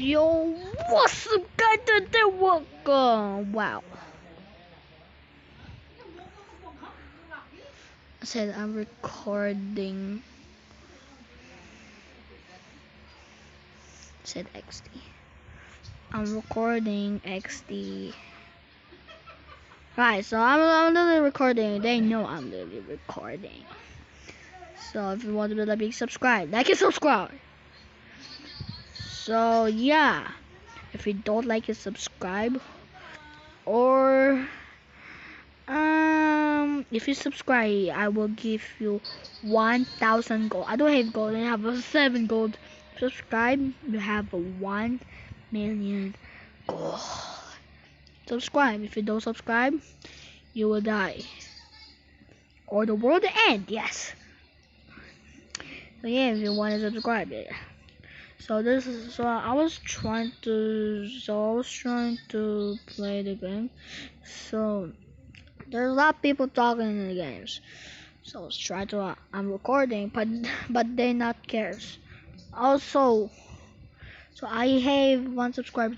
Yo, what's up, guys? Today, welcome. Wow. I said I'm recording. I said XD. I'm recording XD. Right, so I'm literally recording. They know I'm literally recording. So if you want to be like, big subscribe, like and subscribe. So yeah, if you don't like it, subscribe. Or if you subscribe, I will give you 1,000 gold. I don't have gold. I have 7 gold. Subscribe, you have 1 million gold. Subscribe. If you don't subscribe, you will die, or the world will end. Yes. So yeah, if you want to subscribe, yeah. So this is I was trying to play the game. So there's a lot of people talking in the games. So let's try to I'm recording, but they not cares. Also, so I have 1 subscriber.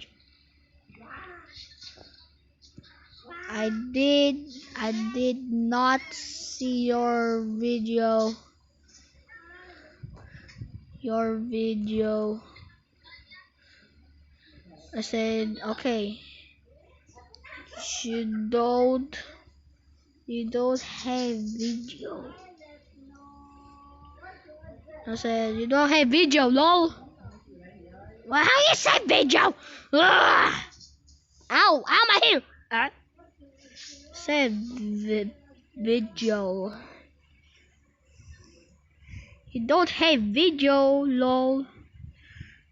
I did not see your video. I said okay. You don't have video. I said you don't have video, lol. Well, how you say video? Ugh! Ow, my hair. Said video. You don't have video, lol.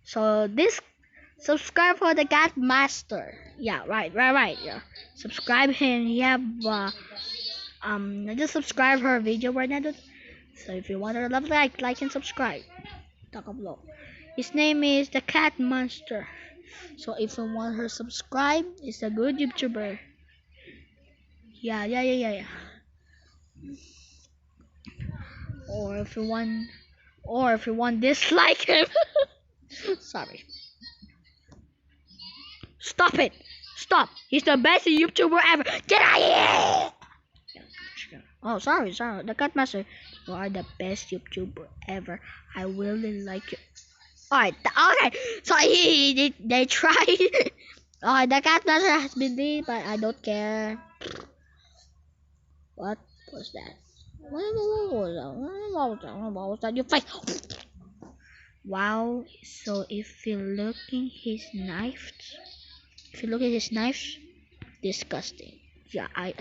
So this subscribe for the God Master. Yeah, right. Yeah. Subscribe him. He have I just subscribe her video right now. So if you want to love, like and subscribe. Talk below. His name is the Cat Monster. So if you want her subscribe, it's a good YouTuber. Yeah. Or if you want dislike him. Sorry. Stop it. Stop. He's the best YouTuber ever. Get out of here. Oh, sorry. The Cat Master. You are the best YouTuber ever. I really like you. Alright, okay. So they tried. Alright, the Cat Master has been dead, but I don't care. What was that? What was that? Your face. Wow. So if you look at his knife, disgusting. Yeah, okay,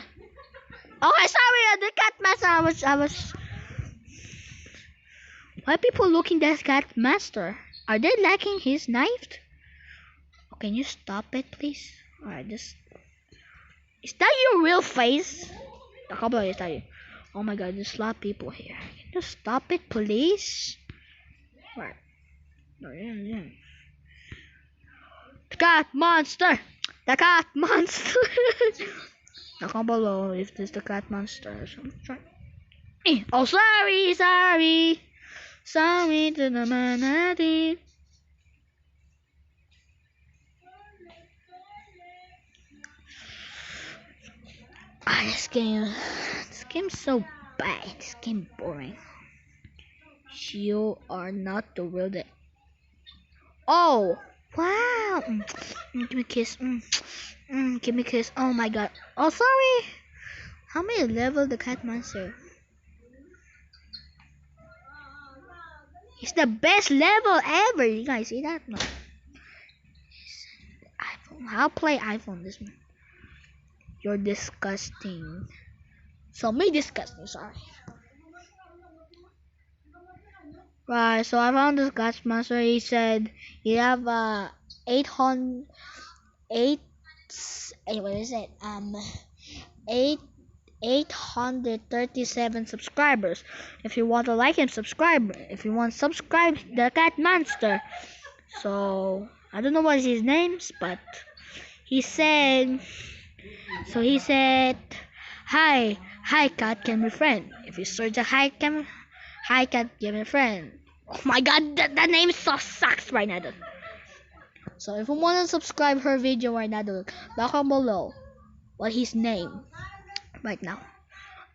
sorry, the Cat Master. I was. Why people looking at Cat Master? Are they liking his knife? Oh, can you stop it, please? Alright, is that your real face? I can't believe that. Oh my God, there's a lot of people here. Can you stop it, please? Alright. Oh, yeah. The Cat Monster. The Cat Monster. I can't believe if this is the Cat Monster or something. Oh, sorry. Sorry to the man I did. This game's so bad. This game boring. You are not the real that. Oh, wow. Give me a kiss. Give me a kiss. Oh my God. Oh, sorry. How many level the Cat Monster? It's the best level ever. You guys see that? No. iPhone. I'll play iPhone this one. You're disgusting. So me disgusting. Sorry. Right. So I found this Cat Monster. He said you have 800. What is it? 837 subscribers. If you want to like him, subscribe. If you want to subscribe the Cat Monster. So I don't know what his name's, but he said. So he said, "Hi cat, can be friend." If you search a hi cat, give me a friend. Oh my God, that name so sucks right now. So if you want to subscribe her video right now, look down below what his name right now.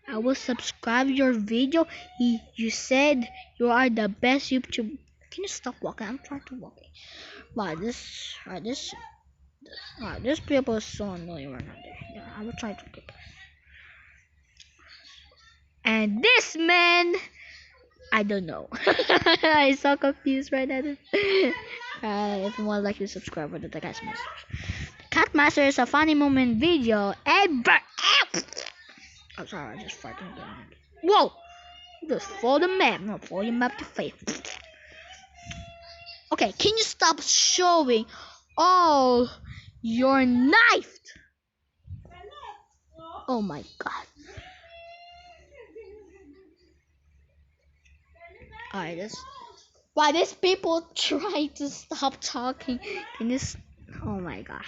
I will subscribe your video. You said you are the best YouTube. Can you stop walking? I'm trying to walk. Wow, this people is so annoying right now. Yeah, I will try to keep. And this man, I don't know. I'm so confused right now. If you want to like to subscribe for the Cat Master. Cat Master is a funny moment video ever. I'm sorry, I just farted again. Whoa! Just follow the map, not follow your map to face. Okay, can you stop showing all your knife? Oh my god. Alright, this. Why these people try to stop talking? Can this? Oh my god.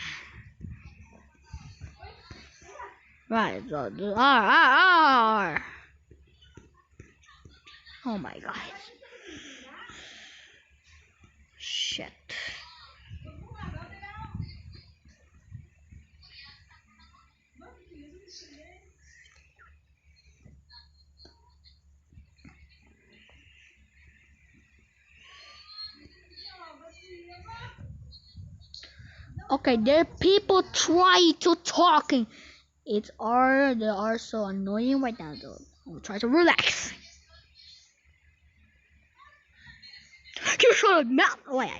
Right, so R. Oh my god. Shit. Okay, there are people trying to talking. They are so annoying right now though. I'll try to relax. You should mouth. Oh wait,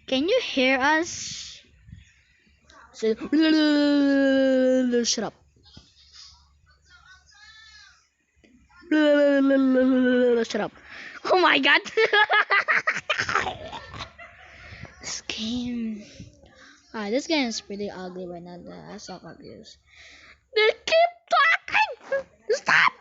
can you hear us? So, shut up. Shut up. Oh my god. This game. This game is pretty ugly right now. I'm so confused. They keep talking. Stop.